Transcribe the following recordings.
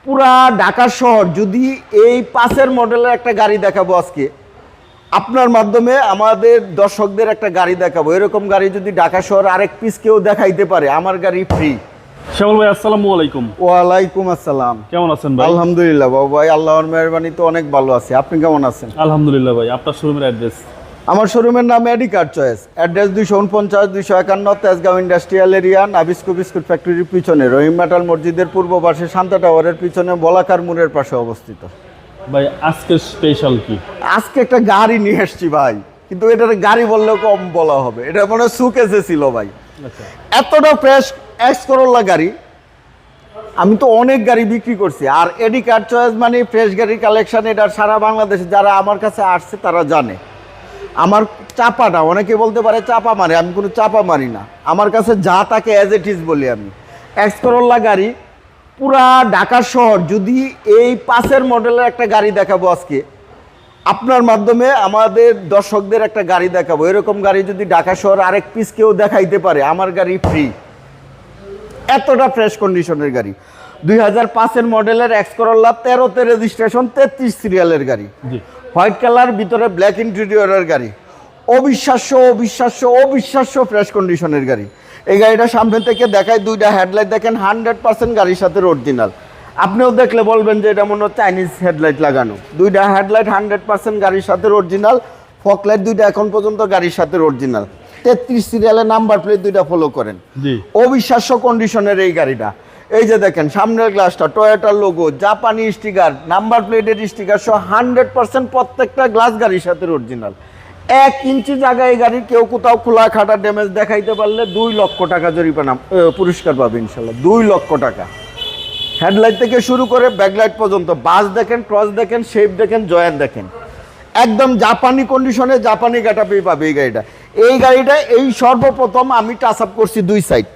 পুরা ঢাকা শহর যদি এই পাশের মডেলের একটা গাড়ি দেখাবো আজকে আপনার মাধ্যমে আমাদের দর্শকদের একটা গাড়ি দেখাবো। এরকম গাড়ি যদি ঢাকা শহর আরেক পিস কেউ দেখাইতে পারে, আমার গাড়ি ফ্রি। শ্যামল ভাই আসসালামু আলাইকুম। ওয়ালাইকুম আসসালাম। কেমন আছেন ভাই? আলহামদুলিল্লাহ বাবু ভাই, আল্লাহর মেহেরবানিতে অনেক ভালো আছি। আপনি কেমন আছেন? আলহামদুলিল্লাহ ভাই। আপনার শোরুমের অ্যাড্রেস? আমার শোরুমের নাম AD car choice. Address 249-251 Tejgaon industrial area, Nabisco biscuit ফ্যাক্টরির পিছনে, রহিম মেটাল মসজিদের পূর্ব পাশে, শান্তা টাওয়ারের পিছনে, বলাকার মোড়ের পাশে অবস্থিত। ভাই আজকের স্পেশাল কি? আজকে একটা গাড়ি নিয়ে এসছি ভাই, কিন্তু এটার গাড়ি বললেও কম বলা হবে। এটা মনে হয় সুকেসে ছিল ভাই। আচ্ছা, এতটা ফ্রেশ এক্স করোলা গাড়ি আমি তো অনেক গাড়ি বিক্রি করছি। আর এডি কার চয়েস মানে ফ্রেশ গাড়ির কালেকশন। এটা সারা বাংলাদেশে যারা আমার কাছে আসছে তারা জানে আমার চাপাটা, অনেকে বলতে পারে চাপা মারে, আমি কোনো চাপা মারি না। আমার কাছে যা তাকে অ্যাজ ইট ইজ বলি আমি। এক্স করোলা গাড়ি পুরা ঢাকা শহর যদি এই পাশের মডেলের একটা গাড়ি দেখাবো আজকে আপনার মাধ্যমে আমাদের দর্শকদের একটা গাড়ি দেখাবো। এরকম গাড়ি যদি ঢাকা শহর আরেক পিস কেউ দেখাইতে পারে, আমার গাড়ি ফ্রি। এতটা ফ্রেশ কন্ডিশনের গাড়ি। 2005-এর মডেলের এক্স করোলা, 13তে রেজিস্ট্রেশন, 33 সিরিয়ালের গাড়ি, হোয়াইট কালার, ভিতরে ব্ল্যাক ইন্টেরিয়রের গাড়ি। অবিশ্বাস্য অবিশ্বাস্য অবিশ্বাস্য ফ্রেশ কন্ডিশনের গাড়ি। এই গাড়িটা সামনে থেকে দেখায়, দুইটা হেডলাইট দেখেন 100% গাড়ির সাথে অরিজিনাল। আপনিও দেখলে বলবেন যে এটা মনে হয় চাইনিজ হেডলাইট লাগানো। দুইটা হেডলাইট 100% গাড়ির সাথে অরিজিনাল। ফকলাইট দুইটা এখন পর্যন্ত গাড়ির সাথে অরিজিনাল। 33 সিরিয়ালের নাম্বার প্লেট দুইটা ফলো করেন। অবিশ্বাস্য কন্ডিশনের এই গাড়িটা। এই যে দেখেন সামনের গ্লাসটা, টয়োটার লোগো, জাপানি স্টিকার, নাম্বার প্লেটের স্টিকার সহ 100% প্রত্যেকটা গ্লাস গাড়ির সাথে অরিজিনাল। 1 ইঞ্চি জায়গায় এই গাড়ির কেউ কোথাও খোলা খাটা ড্যামেজ দেখাইতে পারলে 2 লক্ষ টাকা জরিমানা পুরস্কার পাবে ইনশাল্লাহ। 2 লক্ষ টাকা। হেডলাইট থেকে শুরু করে ব্যাকলাইট পর্যন্ত, বাস দেখেন, ক্রস দেখেন, শেপ দেখেন, জয়েন্ট দেখেন, একদম জাপানি কন্ডিশনে, জাপানি গেটআপেই পাবে এই গাড়িটা। এই গাড়িটা এই সর্বপ্রথম আমি টাচ আপ করছি 2 সাইড।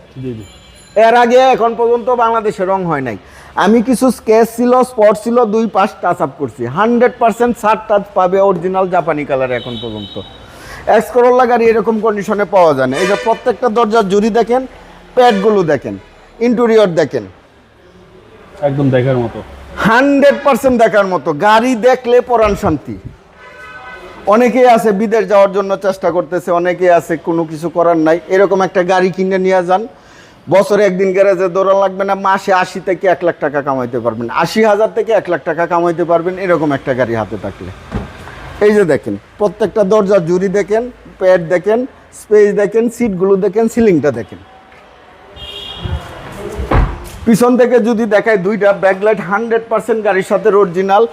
এর আগে এখন পর্যন্ত বাংলাদেশে রং হয় নাই। আমি কিছু স্কেচ ছিল, স্পট ছিল, 2 পাশ টাচ আপ করছি। 100% শার্ট টাচ পাবে অরিজিনাল জাপানি কালারে এখন পর্যন্ত। এক্স করোলা গাড়ি এরকম কন্ডিশনে পাওয়া যায় না। এই যে প্রত্যেকটা দরজার জুড়ি দেখেন, প্যাডগুলো দেখেন, ইন্টেরিয়র দেখেন, একদম দেখার মতো, 100% দেখার মতো। গাড়ি দেখলে পরাণ শান্তি। অনেকেই আছে বিদেশ যাওয়ার জন্য চেষ্টা করতেছে, অনেকেই আছে কোনো কিছু করার নাই। এরকম একটা গাড়ি কিনে নিয়ে যান, বছরে একদিন গ্যারেজে দৌড়ান লাগবে না, মাসে 80 থেকে 1 লাখ টাকা কামাইতে পারবেন, 80,000 থেকে 1 লাখ টাকা কামাইতে পারবেন এরকম একটা গাড়ি হাতে থাকলে। এই যে দেখেন প্রত্যেকটা দরজার জুড়ি দেখেন, প্যাড দেখেন, স্পেস দেখেন, সিটগুলো দেখেন, সিলিংটা দেখেন। পিছন থেকে যদি দেখায়, দুইটা ব্যাকলাইট 100% গাড়ির সাথে অরিজিনাল,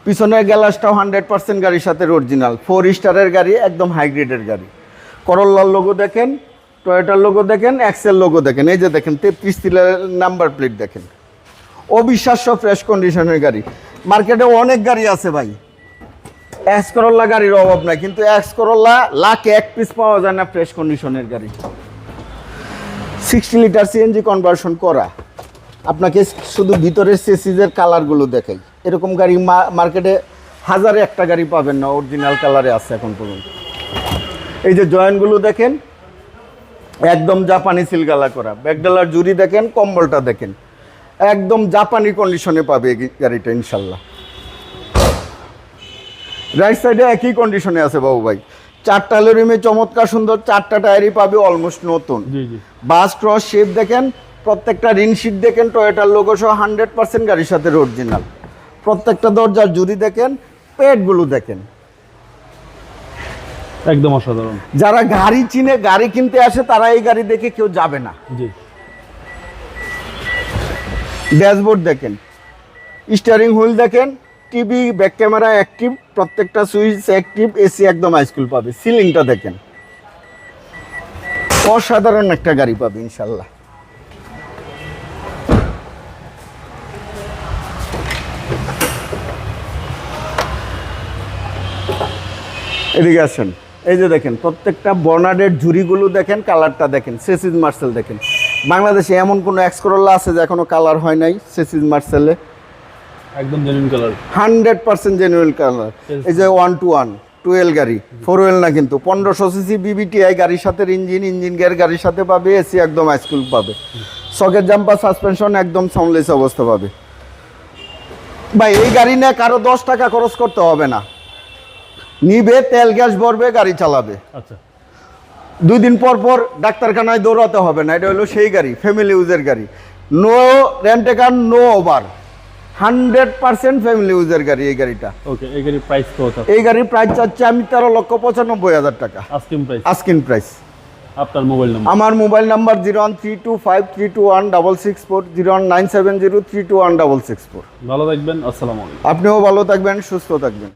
পিছনের গ্যালাসটাও 100% গাড়ির সাথে অরিজিনাল। 4 স্টারের গাড়ি, একদম হাই গ্রেডের গাড়ি। করোলার লোগো দেখেন, টয়োটার লোগো দেখেন, এক্সেল লোগো দেখেন। এই যে দেখেন 33 সিরিয়ালের নাম্বার প্লেট দেখেন। অবিশ্বাস্য ফ্রেশ কন্ডিশনের গাড়ি। মার্কেটে অনেক গাড়ি আছে ভাই, এক্স করোলা গাড়ির অভাব নাই, কিন্তু এক্স করোলা লাখে 1 পিস পাওয়া যায় না ফ্রেশ কন্ডিশনের গাড়ি। 60 লিটার সিএনজি কনভার্সন করা। আপনাকে শুধু ভিতরের সেসিজের কালারগুলো দেখাই। এরকম গাড়ি মার্কেটে 1000-এ একটা গাড়ি পাবেন না অরিজিনাল কালারে আছে এখন পর্যন্ত। এই যে জয়েন্টগুলো দেখেন, একদম জাপানি সিলগালা করা। ব্যাকডালার জুড়ি দেখেন, কম্বলটা দেখেন, একদম জাপানি কন্ডিশনে পাবে এই গাড়িটা ইনশাল্লাহ। রাইট সাইডে একই কন্ডিশনে আছে বাবু ভাই। 4টা রিমে চমৎকার সুন্দর, 4টা টায়ারই পাবে অলমোস্ট নতুন। বাস ক্রস শেপ দেখেন, প্রত্যেকটা রিনশিট দেখেন, টয়োটার লোগো সহ 100% গাড়ির সাথে অরিজিনাল। প্রত্যেকটা দরজার জুড়ি দেখেন, পেটগুলো দেখেন, একদম অসাধারণ। যারা গাড়ি চিনে, গাড়ি কিনতে আসে, তারা এই গাড়ি দেখে কেউ যাবে না। ড্যাশবোর্ড দেখেন, স্টিয়ারিং হুইল দেখেন, টিভি, ব্যাক ক্যামেরা অ্যাক্টিভ, প্রত্যেকটা সুইচ অ্যাক্টিভ, এসি একদম হাইস্কুল পাবে। সিলিংটা দেখেন, অসাধারণ একটা গাড়ি পাবে ইনশাল্লাহ। এদিকে আসেন। এই যে দেখেন প্রত্যেকটা বর্নার্ডের ঝুড়িগুলো দেখেন, কালারটা দেখেন, সেসিস মার্সেল দেখেন। বাংলাদেশে এমন কোনো এক্স করোলা আছে যে এখনো কালার হয় নাই সেসিস মার্সেলে? একদম জেনুইন কালার, 100% জেনুইন কালার। এই যে 1-to-1 টুয়েল গাড়ি, 4 হুইল না কিন্তু, 1500 সিসি বিবিটিআই গাড়ির সাথে ইঞ্জিন গিয়ার গাড়ির সাথে পাবে, এসি একদম হাইস্কুল পাবে, সকেট জাম্পার সাসপেনশন একদম সাউন্ডলেস অবস্থা পাবে। ভাই এই গাড়ি নিয়ে কারো 10 টাকা খরচ করতে হবে না, নিবে তেল গ্যাস ভরবে গাড়ি চালাবে। আচ্ছা 2 দিন পর পর ডাক্তারখানায় দৌড়াতে হবে না। এটা হলো সেই গাড়ি, ফ্যামিলি ইউজের গাড়ি। নো রেন্ট কার, নো ওভার, 100% ফ্যামিলি ইউজের গাড়ি এই গাড়িটা। ওকে, এই গাড়ির প্রাইস কত? এই গাড়ির প্রাইস চাচ্ছি আমি 13,95,000 টাকা আস্কিং প্রাইস। Asking price. আপনার মোবাইল নাম্বার? আমার মোবাইল নাম্বার 01325321664, 01970321664। ভালো থাকবেন, আসসালামু আলাইকুম। আপনিও ভালো থাকবেন, সুস্থ থাকবেন।